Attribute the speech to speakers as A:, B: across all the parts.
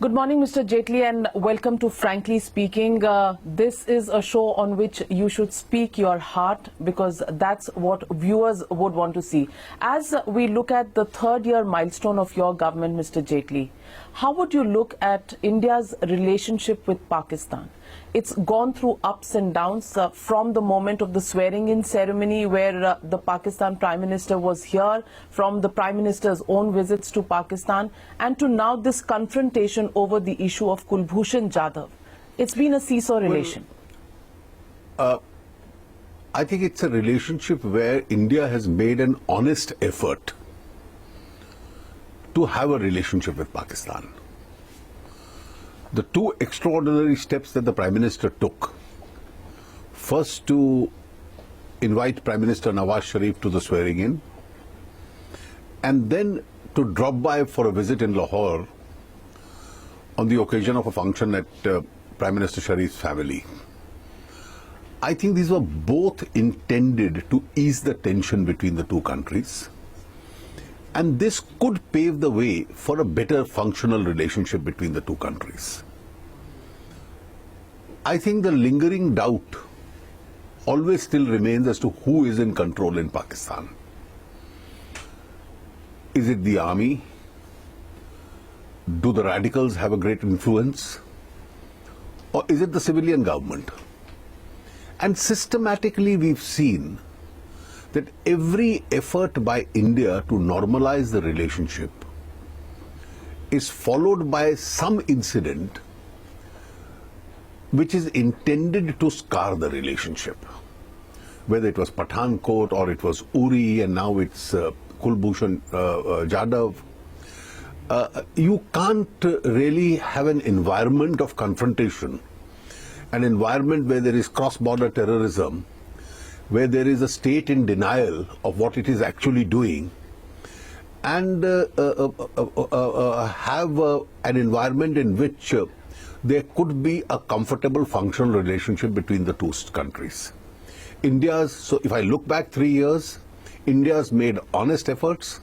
A: Good morning, Mr. Jaitley, and welcome to Frankly Speaking. This is a show on which you should speak your heart because that's what viewers would want to see. As we look at the third-year milestone of your government, Mr. Jaitley, how would you look at India's relationship with Pakistan? It's gone through ups and downs from the moment of the swearing-in ceremony where the Pakistan Prime Minister was here, from the Prime Minister's own visits to Pakistan, and to now this confrontation over the issue of Kulbhushan Jadhav. It's been a seesaw relation.
B: I think it's a relationship where India has made an honest effort to have a relationship with Pakistan. The two extraordinary steps that the Prime Minister took, first to invite Prime Minister Nawaz Sharif to the swearing-in, and then to drop by for a visit in Lahore on the occasion of a function at Prime Minister Sharif's family. I think these were both intended to ease the tension between the two countries. And this could pave the way for a better functional relationship between the two countries. I think the lingering doubt always still remains as to who is in control in Pakistan. Is it the army? Do the radicals have a great influence? Or is it the civilian government? And systematically we've seen that every effort by India to normalize the relationship is followed by some incident which is intended to scar the relationship. Whether it was Pathankot or it was Uri and now it's Kulbhushan Jadhav. You can't really have an environment of confrontation, an environment where there is cross-border terrorism, where there is a state in denial of what it is actually doing, and have an environment in which there could be a comfortable functional relationship between the two countries. So if I look back 3 years, India's made honest efforts,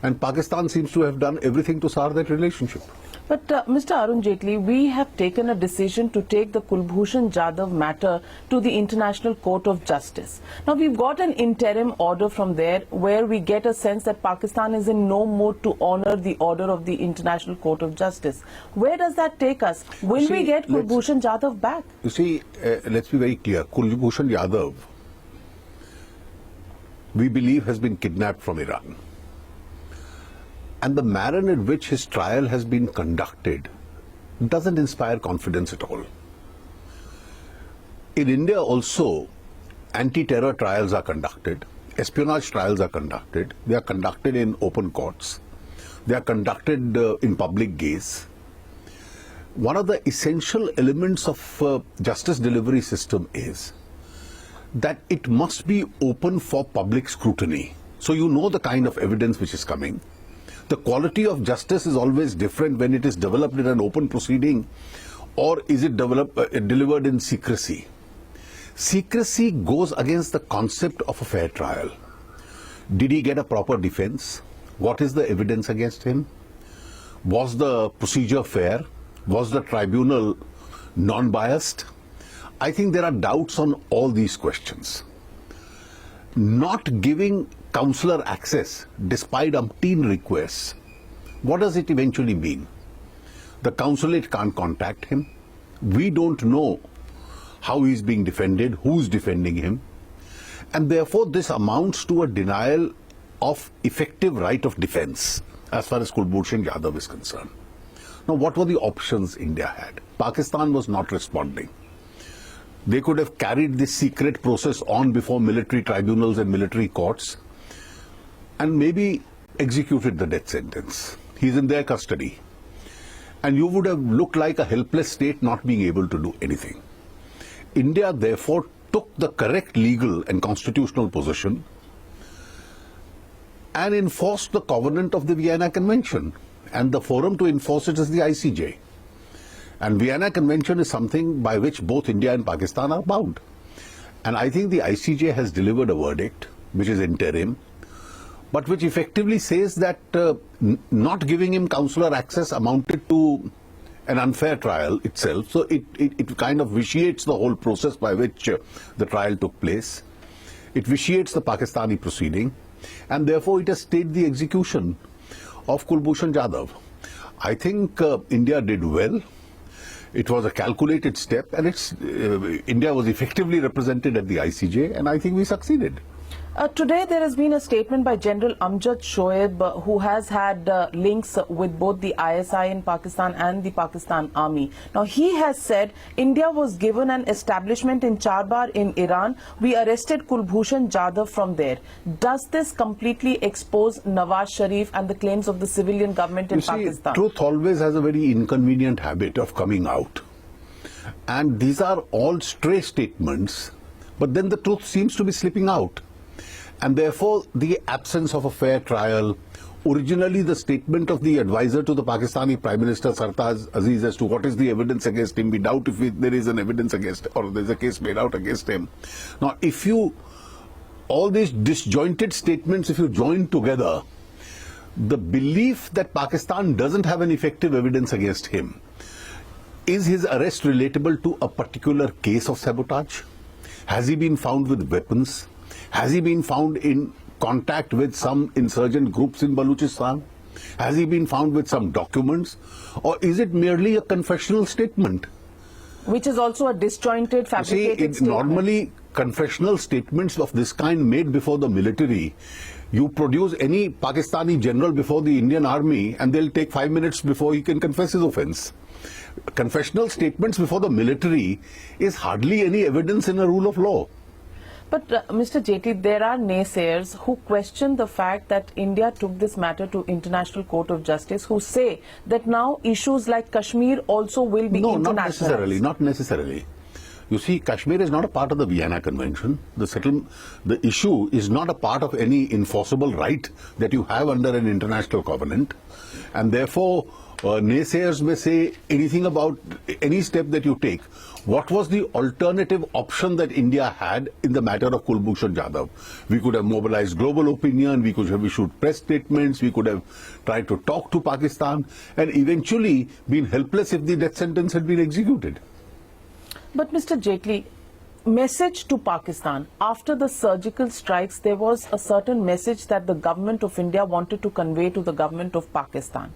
B: and Pakistan seems to have done everything to sour that relationship.
A: But Mr. Arun Jaitley, we have taken a decision to take the Kulbhushan Jadhav matter to the International Court of Justice. Now, we've got an interim order from there where we get a sense that Pakistan is in no mood to honor the order of the International Court of Justice. Where does that take us? Will we get Kulbhushan Jadhav back?
B: You see, let's be very clear. Kulbhushan Jadhav, we believe, has been kidnapped from Iran. And the manner in which his trial has been conducted doesn't inspire confidence at all. In India also, anti-terror trials are conducted, espionage trials are conducted. They are conducted in open courts. They are conducted in public gaze. One of the essential elements of justice delivery system is that it must be open for public scrutiny. So you know the kind of evidence which is coming. The quality of justice is always different when it is developed in an open proceeding or is it delivered in secrecy. Secrecy goes against the concept of a fair trial. Did he get a proper defense? What is the evidence against him? Was the procedure fair? Was the tribunal non-biased? I think there are doubts on all these questions. Not giving consular access despite umpteen requests, what does it eventually mean? The consulate can't contact him. We don't know how he's being defended, who's defending him. And therefore this amounts to a denial of effective right of defense as far as Kulbhushan Jadhav is concerned. Now, what were the options India had? Pakistan was not responding. They could have carried this secret process on before military tribunals and military courts and maybe executed the death sentence. He's in their custody. And you would have looked like a helpless state not being able to do anything. India therefore took the correct legal and constitutional position and enforced the covenant of the Vienna Convention. And the forum to enforce it is the ICJ. And Vienna Convention is something by which both India and Pakistan are bound. And I think the ICJ has delivered a verdict, which is interim, but which effectively says that not giving him consular access amounted to an unfair trial itself. So it kind of vitiates the whole process by which the trial took place. It vitiates the Pakistani proceeding, and therefore it has stayed the execution of Kulbhushan Jadhav. I think India did well. It was a calculated step, and India was effectively represented at the ICJ, and I think we succeeded.
A: Today there has been a statement by General Amjad Shoaib, who has had links with both the ISI in Pakistan and the Pakistan Army. Now he has said India was given an establishment in Charbar in Iran. We arrested Kulbhushan Jadhav from there. Does this completely expose Nawaz Sharif and the claims of the civilian government in Pakistan?
B: Truth always has a very inconvenient habit of coming out. And these are all stray statements, but then the truth seems to be slipping out. And therefore, the absence of a fair trial, originally the statement of the advisor to the Pakistani Prime Minister Sartaj Aziz as to what is the evidence against him, we doubt if there is an evidence against, or there is a case made out against him. Now, all these disjointed statements, if you join together, the belief that Pakistan doesn't have an effective evidence against him, is his arrest relatable to a particular case of sabotage? Has he been found with weapons? Has he been found in contact with some insurgent groups in Balochistan? Has he been found with some documents? Or is it merely a confessional statement?
A: Which is also a disjointed, fabricated statement.
B: Normally, confessional statements of this kind made before the military, you produce any Pakistani general before the Indian army and they'll take 5 minutes before he can confess his offense. Confessional statements before the military is hardly any evidence in a rule of law.
A: But Mr. Jaitley, there are naysayers who question the fact that India took this matter to International Court of Justice, who say that now issues like Kashmir also will be internationalized.
B: Not necessarily. You see, Kashmir is not a part of the Vienna Convention. The issue is not a part of any enforceable right that you have under an international covenant. And therefore, naysayers may say anything about any step that you take. What was the alternative option that India had in the matter of Kulbhushan Jadhav? We could have mobilized global opinion, we could have issued press statements, we could have tried to talk to Pakistan, and eventually been helpless if the death sentence had been executed.
A: But Mr. Jaitley, message to Pakistan. After the surgical strikes, there was a certain message that the government of India wanted to convey to the government of Pakistan.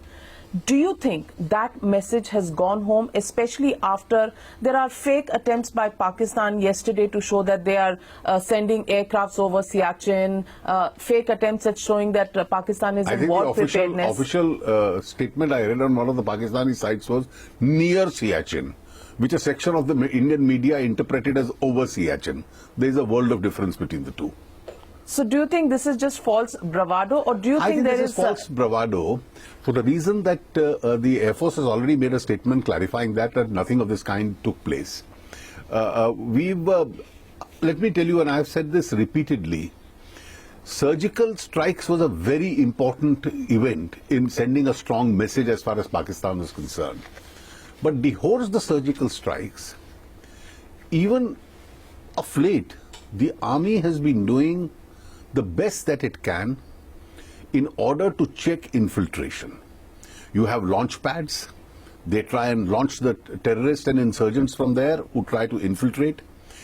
A: Do you think that message has gone home, especially after there are fake attempts by Pakistan yesterday to show that they are sending aircrafts over Siachen, fake attempts at showing that Pakistan is in war preparedness?
B: I think the official statement I read on one of the Pakistani sites was near Siachen, which a section of the Indian media interpreted as over Siachen. There is a world of difference between the two.
A: So do you think this is just false bravado, or do you think there is...
B: I think this is false bravado for the reason that the Air Force has already made a statement clarifying that nothing of this kind took place. Let me tell you, and I have said this repeatedly, surgical strikes was a very important event in sending a strong message as far as Pakistan is concerned. But beholds the surgical strikes, even of late, the army has been doing the best that it can in order to check infiltration. You have launch pads. They try and launch the terrorists and insurgents from there who try to infiltrate.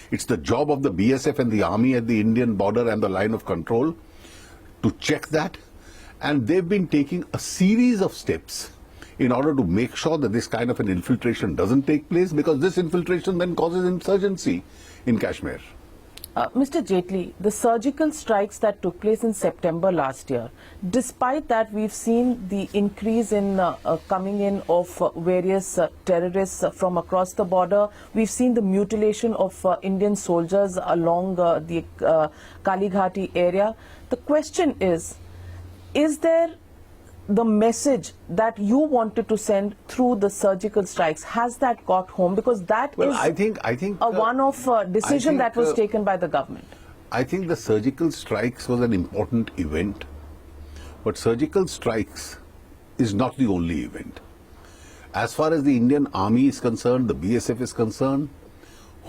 B: It's the job of the BSF and the army at the Indian border and the line of control to check that. And they've been taking a series of steps in order to make sure that this kind of an infiltration doesn't take place, because this infiltration then causes insurgency in Kashmir.
A: Mr. Jaitley, the surgical strikes that took place in September last year, despite that we've seen the increase in coming in of various terrorists from across the border. We've seen the mutilation of Indian soldiers along the Kalighati area. The question is there the message that you wanted to send through the surgical strikes, has that got home? Because that is
B: I think
A: a one-off decision that was taken by the government.
B: I think the surgical strikes was an important event, but surgical strikes is not the only event. As far as the Indian Army is concerned, the BSF is concerned,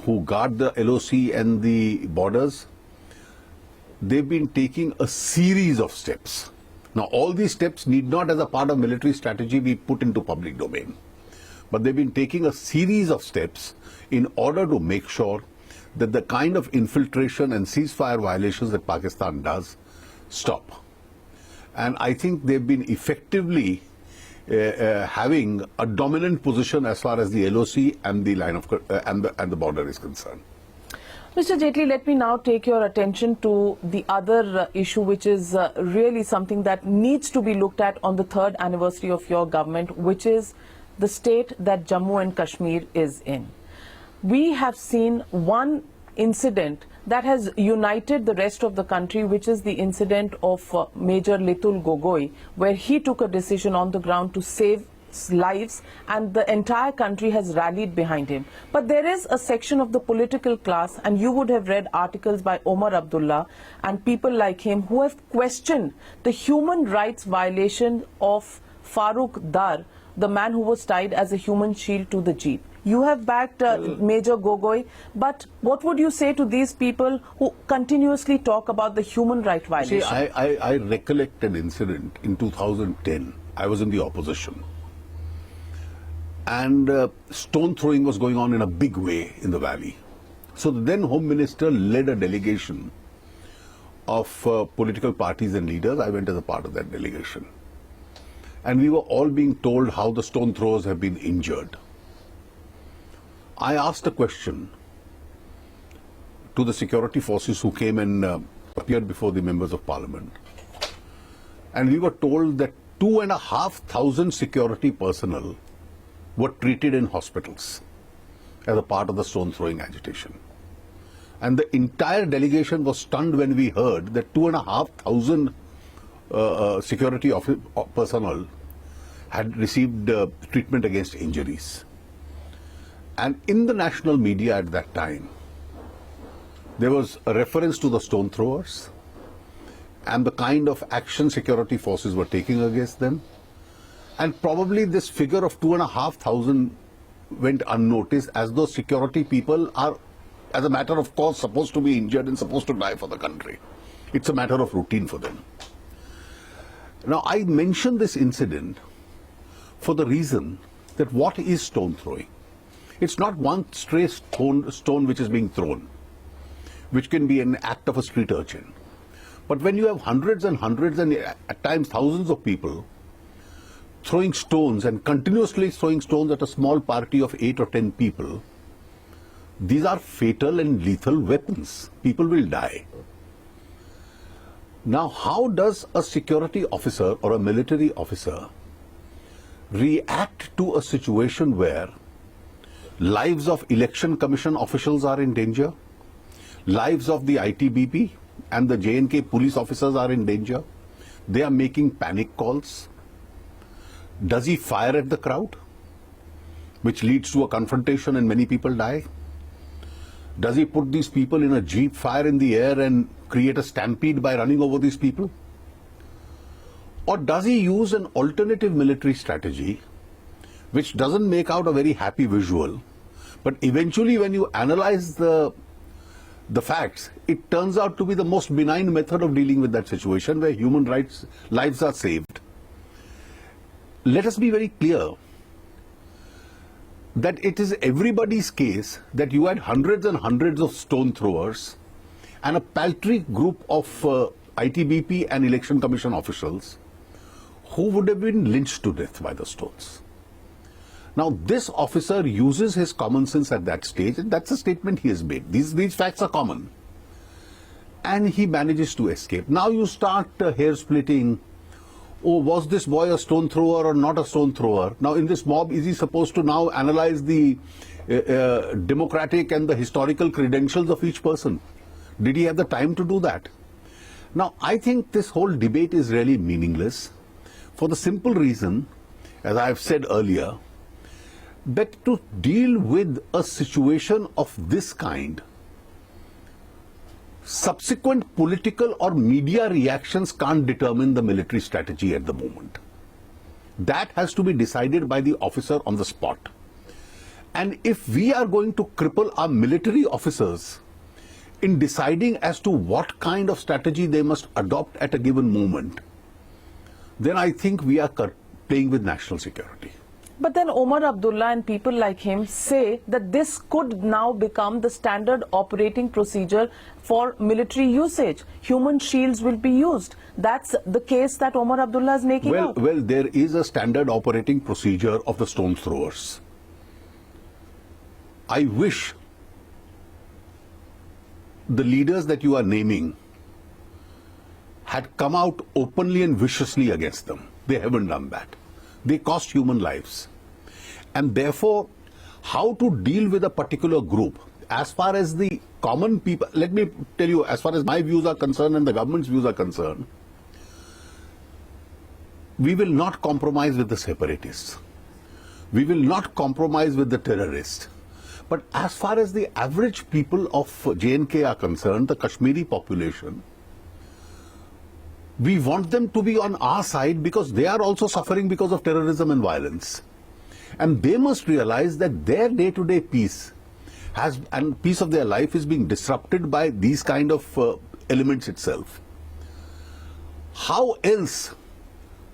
B: who guard the LOC and the borders, they've been taking a series of steps. Now, all these steps need not, as a part of military strategy, be put into public domain. but they've been taking a series of steps in order to make sure that the kind of infiltration and ceasefire violations that Pakistan does stop. And I think they've been effectively having a dominant position as far as the LOC and the line of and the border is concerned.
A: Mr. Jaitley, let me now take your attention to the other issue, which is really something that needs to be looked at on the 3rd anniversary of your government, which is the state that Jammu and Kashmir is in. We have seen one incident that has united the rest of the country, which is the incident of Major Litul Gogoi, where he took a decision on the ground to save lives, and the entire country has rallied behind him. But there is a section of the political class, and you would have read articles by Omar Abdullah and people like him, who have questioned the human rights violation of Farooq Dar, the man who was tied as a human shield to the jeep. You have backed Major Gogoi, but what would you say to these people who continuously talk about the human right violation?
B: See, I recollect an incident in 2010. I was in the opposition. And stone throwing was going on in a big way in the valley. So the then Home Minister led a delegation of political parties and leaders. I went as a part of that delegation. And we were all being told how the stone throwers have been injured. I asked a question to the security forces who came and appeared before the members of parliament. And we were told that 2,500 security personnel were treated in hospitals as a part of the stone throwing agitation. And the entire delegation was stunned when we heard that 2,500 security personnel had received treatment against injuries. And in the national media at that time, there was a reference to the stone throwers and the kind of action security forces were taking against them. And probably this figure of 2,500 went unnoticed, as though security people are, as a matter of course, supposed to be injured and supposed to die for the country. It's a matter of routine for them. Now, I mention this incident for the reason that what is stone throwing? It's not one stray stone which is being thrown, which can be an act of a street urchin. But when you have hundreds and hundreds and at times thousands of people throwing stones and continuously throwing stones at a small party of 8 or 10 people, these are fatal and lethal weapons. People will die. Now, how does a security officer or a military officer react to a situation where lives of Election Commission officials are in danger, lives of the ITBP and the J&K police officers are in danger? They are making panic calls. Does he fire at the crowd, which leads to a confrontation and many people die? Does he put these people in a jeep, fire in the air and create a stampede by running over these people? Or does he use an alternative military strategy which doesn't make out a very happy visual, but eventually when you analyze the facts, it turns out to be the most benign method of dealing with that situation where human lives are saved? Let us be very clear that it is everybody's case that you had hundreds and hundreds of stone throwers and a paltry group of ITBP and Election Commission officials who would have been lynched to death by the stones. Now, this officer uses his common sense at that stage, and that's a statement he has made. These facts are common. And he manages to escape. Now you start hair splitting. Oh, was this boy a stone thrower or not a stone thrower? Now, in this mob, is he supposed to now analyze the democratic and the historical credentials of each person? Did he have the time to do that? Now, I think this whole debate is really meaningless for the simple reason, as I have said earlier, that to deal with a situation of this kind, subsequent political or media reactions can't determine the military strategy at the moment. That has to be decided by the officer on the spot. And if we are going to cripple our military officers in deciding as to what kind of strategy they must adopt at a given moment, then I think we are playing with national security.
A: But then Omar Abdullah and people like him say that this could now become the standard operating procedure for military usage. Human shields will be used. That's the case that Omar Abdullah is making out.
B: Well, there is a standard operating procedure of the stone throwers. I wish the leaders that you are naming had come out openly and viciously against them. They haven't done that. They cost human lives. And therefore, how to deal with a particular group, as far as the common people, let me tell you, as far as my views are concerned and the government's views are concerned, we will not compromise with the separatists. We will not compromise with the terrorists. But as far as the average people of J&K are concerned, the Kashmiri population, we want them to be on our side because they are also suffering because of terrorism and violence. And they must realize that their day-to-day peace and peace of their life is being disrupted by these kind of elements itself. How else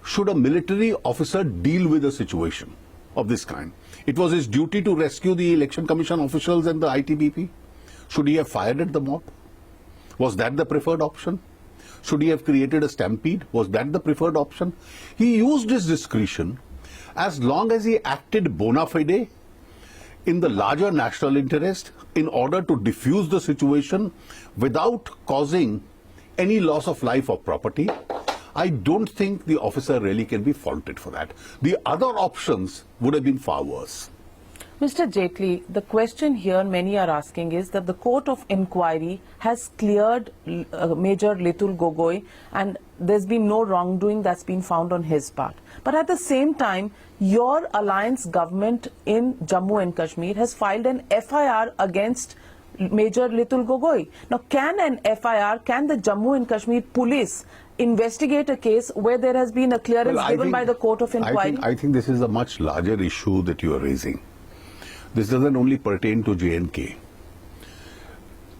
B: should a military officer deal with a situation of this kind? It was his duty to rescue the Election Commission officials and the ITBP. Should he have fired at the mob? Was that the preferred option? Should he have created a stampede? Was that the preferred option? He used his discretion as long as he acted bona fide in the larger national interest in order to diffuse the situation without causing any loss of life or property. I don't think the officer really can be faulted for that. The other options would have been far worse.
A: Mr. Jaitley, the question here many are asking is that the Court of Inquiry has cleared Major Litul Gogoi and there's been no wrongdoing that's been found on his part. But at the same time, your alliance government in Jammu and Kashmir has filed an FIR against Major Litul Gogoi. Now, can the Jammu and Kashmir police investigate a case where there has been a clearance given by the Court of Inquiry?
B: I think this is a much larger issue that you are raising. This doesn't only pertain to J&K.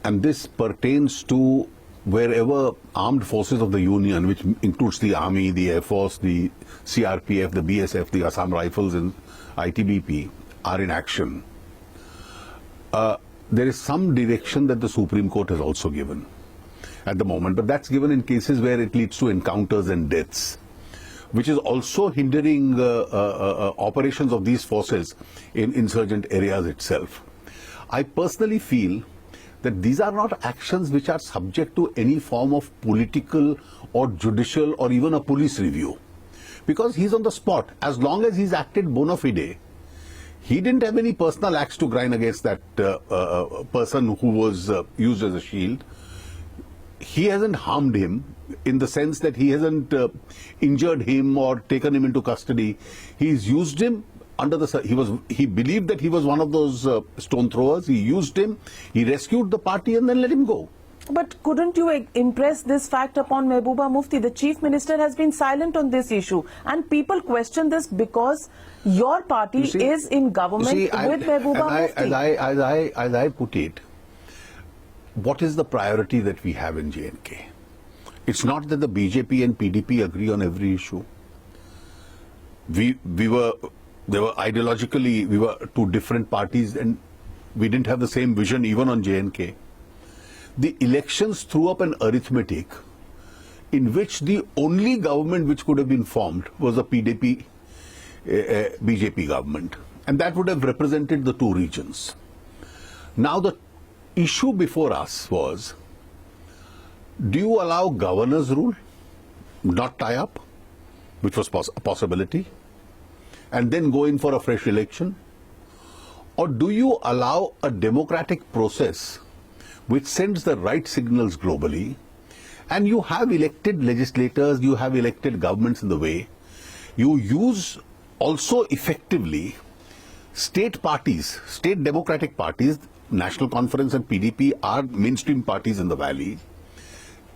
B: And this pertains to wherever armed forces of the Union, which includes the Army, the Air Force, the CRPF, the BSF, the Assam Rifles and ITBP are in action. There is some direction that the Supreme Court has also given at the moment, but that's given in cases where it leads to encounters and deaths, which is also hindering operations of these forces in insurgent areas itself. I personally feel that these are not actions which are subject to any form of political or judicial or even a police review. Because he's on the spot. As long as he's acted bona fide, he didn't have any personal axe to grind against that person who was used as a shield. He hasn't harmed him in the sense that he hasn't injured him or taken him into custody. He's used him under he believed that he was one of those stone throwers. He used him, he rescued the party and then let him go.
A: But couldn't you impress this fact upon Mehbooba Mufti? The Chief Minister has been silent on this issue and people question this because your party is in government with Mehbooba Mufti.
B: As I put it, what is the priority that we have in J&K? It's not that the BJP and PDP agree on every issue. Ideologically, we were two different parties and we didn't have the same vision even on J&K. The elections threw up an arithmetic in which the only government which could have been formed was a PDP BJP government, and that would have represented the two regions. Now the issue before us was, do you allow governor's rule, not tie up, which was a possibility, and then go in for a fresh election? Or do you allow a democratic process which sends the right signals globally, and you have elected legislators, you have elected governments in the way, you use also effectively state parties, state democratic parties, National Conference and PDP are mainstream parties in the valley,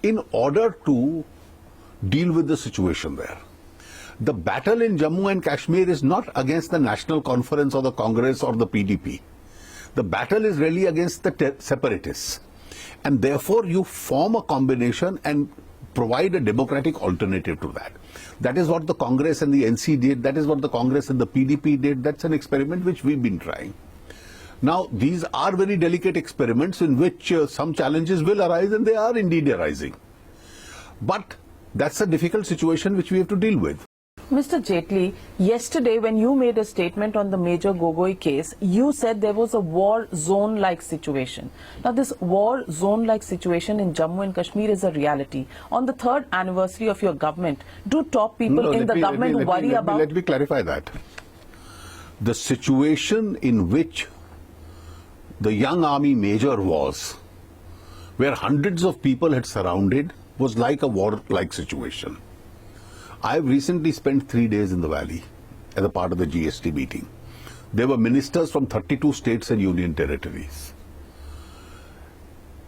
B: in order to deal with the situation there. The battle in Jammu and Kashmir is not against the National Conference or the Congress or the PDP. The battle is really against the separatists. And therefore you form a combination and provide a democratic alternative to that. That is what the Congress and the NC did. That is what the Congress and the PDP did. That's an experiment which we've been trying. Now, these are very delicate experiments in which some challenges will arise, and they are indeed arising. But that's a difficult situation which we have to deal with.
A: Mr. Jaitley, yesterday when you made a statement on the Major Gogoi case, you said there was a war zone-like situation. Now, this war zone-like situation in Jammu and Kashmir is a reality. On the 3rd anniversary of your government, do top people in the government worry about...
B: Let me clarify that. The situation in which the young army major was, where hundreds of people had surrounded, was like a war-like situation. I've recently spent 3 days in the valley as a part of the GST meeting. There were ministers from 32 states and union territories.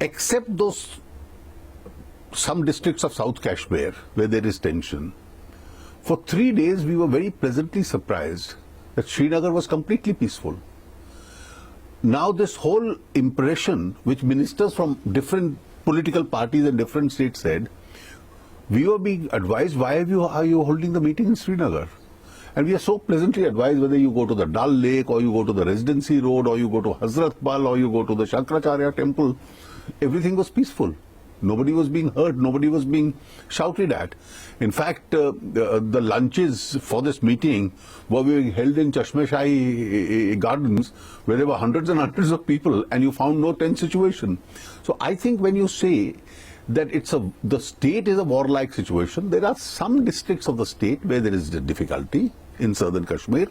B: Except those some districts of South Kashmir where there is tension, for 3 days we were very pleasantly surprised that Srinagar was completely peaceful. Now this whole impression which ministers from different political parties and different states said, we were being advised, why are you holding the meeting in Srinagar? And we are so pleasantly advised whether you go to the Dal Lake or you go to the Residency Road or you go to Hazrat Bal or you go to the Shankaracharya Temple, everything was peaceful. Nobody was being hurt, nobody was being shouted at. In fact, the lunches for this meeting were being held in Chashmeshai Gardens where there were hundreds and hundreds of people and you found no tense situation. So I think when you say that the state is a warlike situation, there are some districts of the state where there is difficulty in southern Kashmir,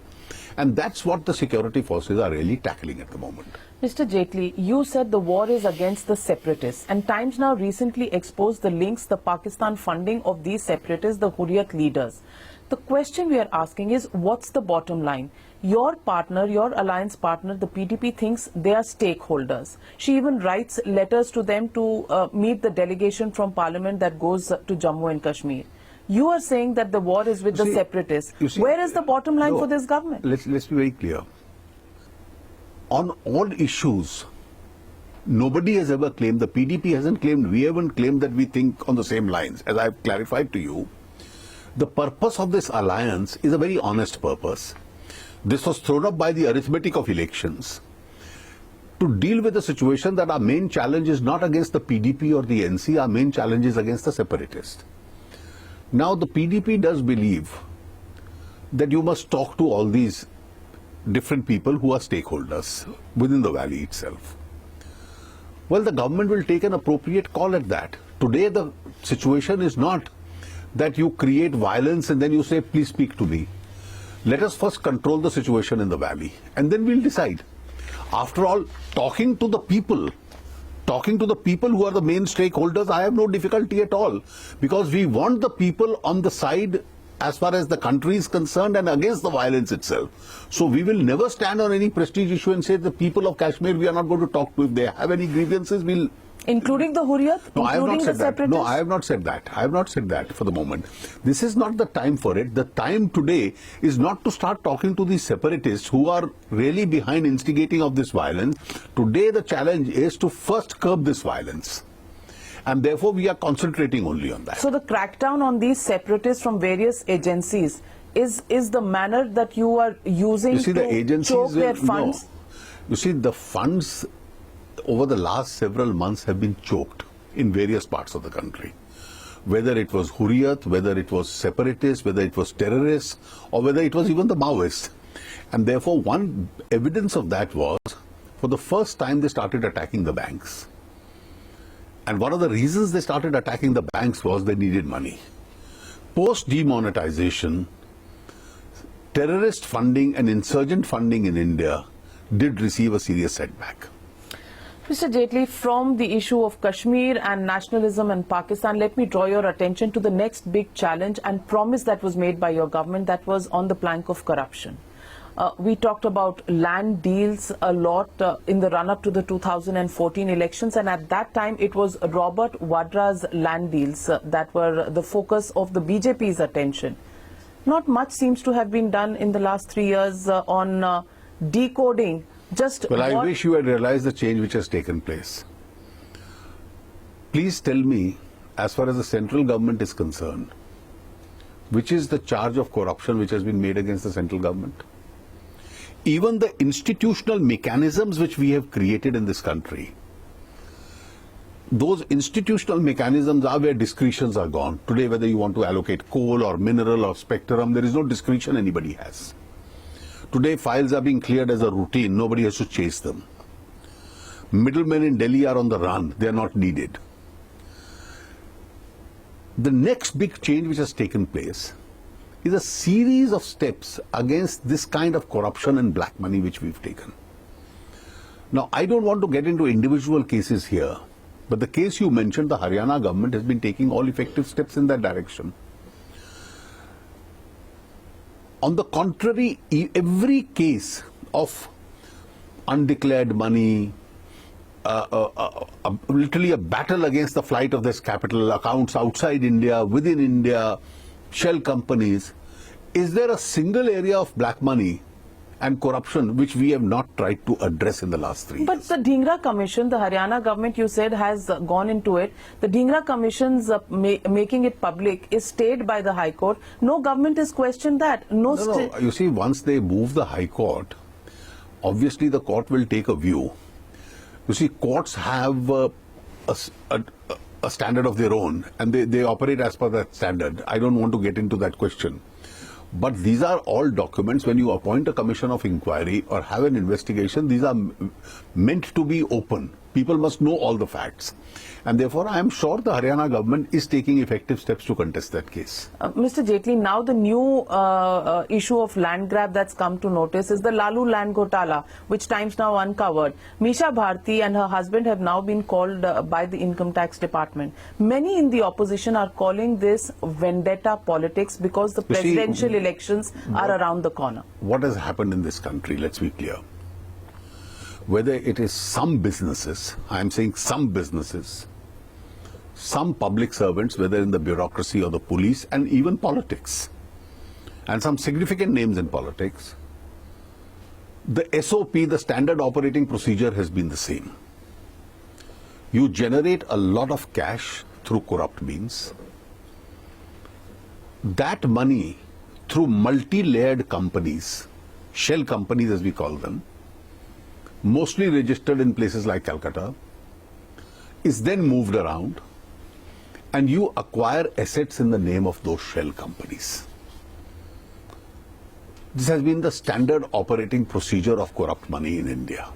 B: and that's what the security forces are really tackling at the moment.
A: Mr. Jaitley, you said the war is against the separatists, and Times Now recently exposed the links, the Pakistan funding of these separatists, the Hurriyat leaders. The question we are asking is, what's the bottom line? Your partner, your alliance partner, the PDP, thinks they are stakeholders. She even writes letters to them to meet the delegation from Parliament that goes to Jammu and Kashmir. You are saying that the war is with the separatists. Where is the bottom line for this government?
B: Let's be very clear. On all issues, nobody has ever claimed, the PDP hasn't claimed, we haven't claimed that we think on the same lines. As I've clarified to you, the purpose of this alliance is a very honest purpose. This was thrown up by the arithmetic of elections to deal with the situation that our main challenge is not against the PDP or the NC, our main challenge is against the separatists. Now the PDP does believe that you must talk to all these different people who are stakeholders within the valley itself. Well, the government will take an appropriate call at that. Today the situation is not that you create violence and then you say, please speak to me. Let us first control the situation in the valley and then we'll decide. After all, talking to the people who are the main stakeholders, I have no difficulty at all, because we want the people on the side as far as the country is concerned and against the violence itself. So we will never stand on any prestige issue and say the people of Kashmir we are not going to talk to. If they have any grievances, we'll...
A: Including the Hurriyat?
B: No, I have not said that.
A: No,
B: I have not said that. I have not said that for the moment. This is not the time for it. The time today is not to start talking to these separatists who are really behind instigating of this violence. Today the challenge is to first curb this violence. And therefore we are concentrating only on that.
A: So the crackdown on these separatists from various agencies is the manner that you are using to choke their funds?
B: No. You see, the funds over the last several months have been choked in various parts of the country. Whether it was Hurriyat, whether it was separatists, whether it was terrorists, or whether it was even the Maoists. And therefore one evidence of that was, for the first time they started attacking the banks. And one of the reasons they started attacking the banks was they needed money. Post demonetization, terrorist funding and insurgent funding in India did receive a serious setback.
A: Mr. Jaitley, from the issue of Kashmir and nationalism and Pakistan, let me draw your attention to the next big challenge and promise that was made by your government, that was on the plank of corruption. We talked about land deals a lot in the run-up to the 2014 elections, and at that time it was Robert Vadra's land deals that were the focus of the BJP's attention. Not much seems to have been done in the last 3 years on decoding.
B: Well, I wish you had realized the change which has taken place. Please tell me as far as the central government is concerned, which is the charge of corruption which has been made against the central government? Even the institutional mechanisms which we have created in this country, those institutional mechanisms are where discretions are gone. Today, whether you want to allocate coal or mineral or spectrum, there is no discretion anybody has. Today, files are being cleared as a routine. Nobody has to chase them. Middlemen in Delhi are on the run. They are not needed. The next big change which has taken place is a series of steps against this kind of corruption and black money which we've taken. Now, I don't want to get into individual cases here, but the case you mentioned, the Haryana government has been taking all effective steps in that direction. On the contrary, every case of undeclared money, literally a battle against the flight of this capital, accounts outside India, within India, shell companies, is there a single area of black money and corruption which we have not tried to address in the last 3 years?
A: But the Dhingra Commission, the Haryana government, you said, has gone into it. The Dhingra Commission's making it public is stayed by the High Court. No government has questioned that. No.
B: You see, once they move the High Court, obviously the court will take a view. You see, courts have a standard of their own, and they operate as per that standard. I don't want to get into that question. But these are all documents. When you appoint a commission of inquiry or have an investigation, these are meant to be open. People must know all the facts. And therefore, I am sure the Haryana government is taking effective steps to contest that case.
A: Mr. Jaitley, now the new issue of land grab that's come to notice is the Lalu land Ghotala, which Times Now uncovered. Misha Bharti and her husband have now been called by the Income Tax Department. Many in the opposition are calling this vendetta politics because the presidential elections are around the corner.
B: What has happened in this country, let's be clear. Whether it is some businesses, I am saying some businesses, some public servants, whether in the bureaucracy or the police, and even politics, and some significant names in politics, the SOP, the standard operating procedure, has been the same. You generate a lot of cash through corrupt means. That money, through multi-layered companies, shell companies as we call them, mostly registered in places like Calcutta, is then moved around, and you acquire assets in the name of those shell companies. This has been the standard operating procedure of corrupt money in India.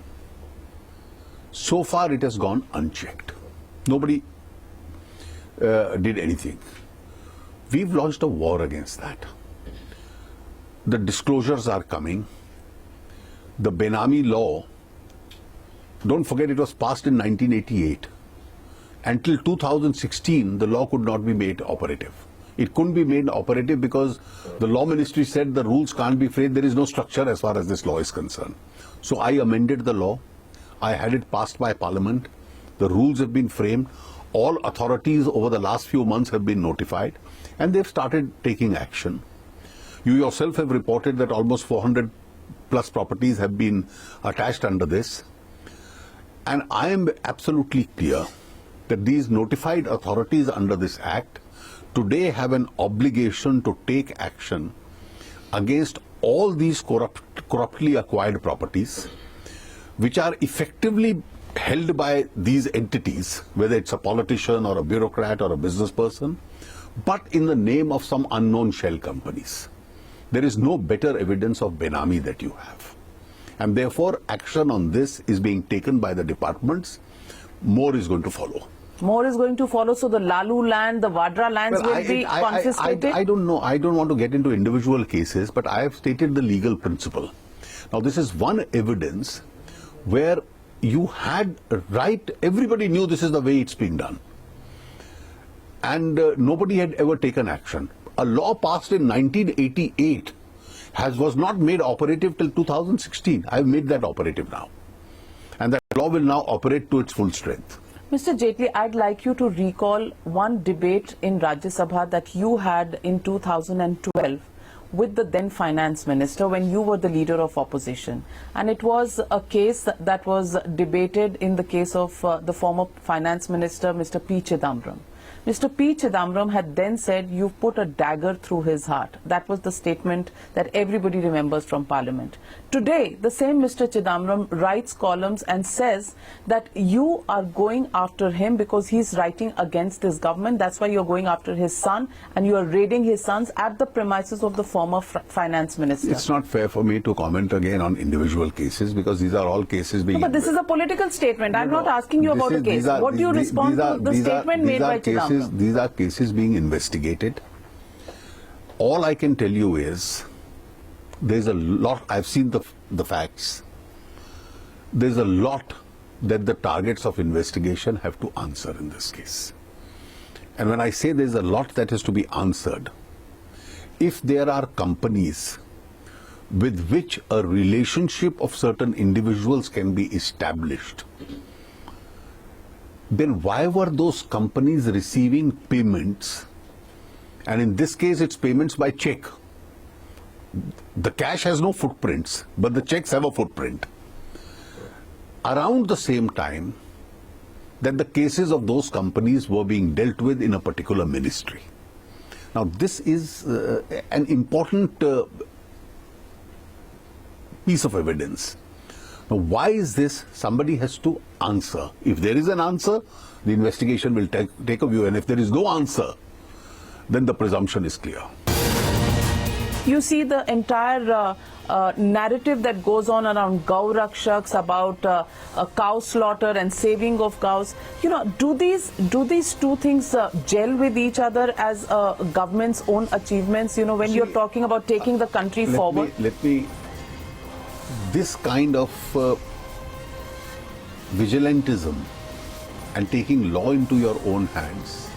B: So far it has gone unchecked. Nobody did anything. We've launched a war against that. The disclosures are coming. The Benami law, don't forget, it was passed in 1988. Until 2016, the law could not be made operative. It couldn't be made operative because the law ministry said the rules can't be framed. There is no structure as far as this law is concerned. So I amended the law. I had it passed by Parliament. The rules have been framed. All authorities over the last few months have been notified, and they've started taking action. You yourself have reported that almost 400 plus properties have been attached under this. And I am absolutely clear that these notified authorities under this Act today have an obligation to take action against all these corruptly acquired properties, which are effectively held by these entities, whether it's a politician or a bureaucrat or a business person, but in the name of some unknown shell companies. There is no better evidence of Benami that you have. And therefore, action on this is being taken by the departments. More is going to follow.
A: More is going to follow. So the Lalu land, the Vadra lands will be confiscated?
B: I don't know. I don't want to get into individual cases, but I have stated the legal principle. Now, this is one evidence where you had right, everybody knew this is the way it's being done. And nobody had ever taken action. A law passed in 1988 was not made operative till 2016. I have made that operative now. And that law will now operate to its full strength.
A: Mr. Jaitley, I'd like you to recall one debate in Rajya Sabha that you had in 2012 with the then finance minister when you were the leader of opposition. And it was a case that was debated in the case of the former finance minister, Mr. P. Chidambaram. Mr. P. Chidambaram had then said, "You've put a dagger through his heart." That was the statement that everybody remembers from Parliament. Today, the same Mr. Chidambaram writes columns and says that you are going after him because he's writing against this government. That's why you're going after his son, and you are raiding his sons at the premises of the former finance minister.
B: It's not fair for me to comment again on individual cases because these are all cases being...
A: No, but this is a political statement. I'm not asking you about a case. What do you respond to the statement made by Chidambaram?
B: These are cases being investigated. All I can tell you is there's a lot, I've seen the facts. There's a lot that the targets of investigation have to answer in this case. And when I say there's a lot that has to be answered, if there are companies with which a relationship of certain individuals can be established, then why were those companies receiving payments? And in this case, it's payments by check. The cash has no footprints, but the checks have a footprint. Around the same time that the cases of those companies were being dealt with in a particular ministry. Now, this is an important piece of evidence. Now, why is this? Somebody has to answer. If there is an answer, the investigation will take a view. And if there is no answer, then the presumption is clear.
A: You see the entire narrative that goes on around Gau Rakshaks, about cow slaughter and saving of cows. You know, do these two things gel with each other as government's own achievements? You know, when you're talking about taking the country forward.
B: This kind of vigilantism and taking law into your own hands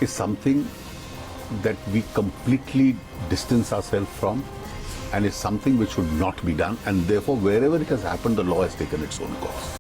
B: is something that we completely distance ourselves from, and is something which should not be done, and therefore wherever it has happened, the law has taken its own course.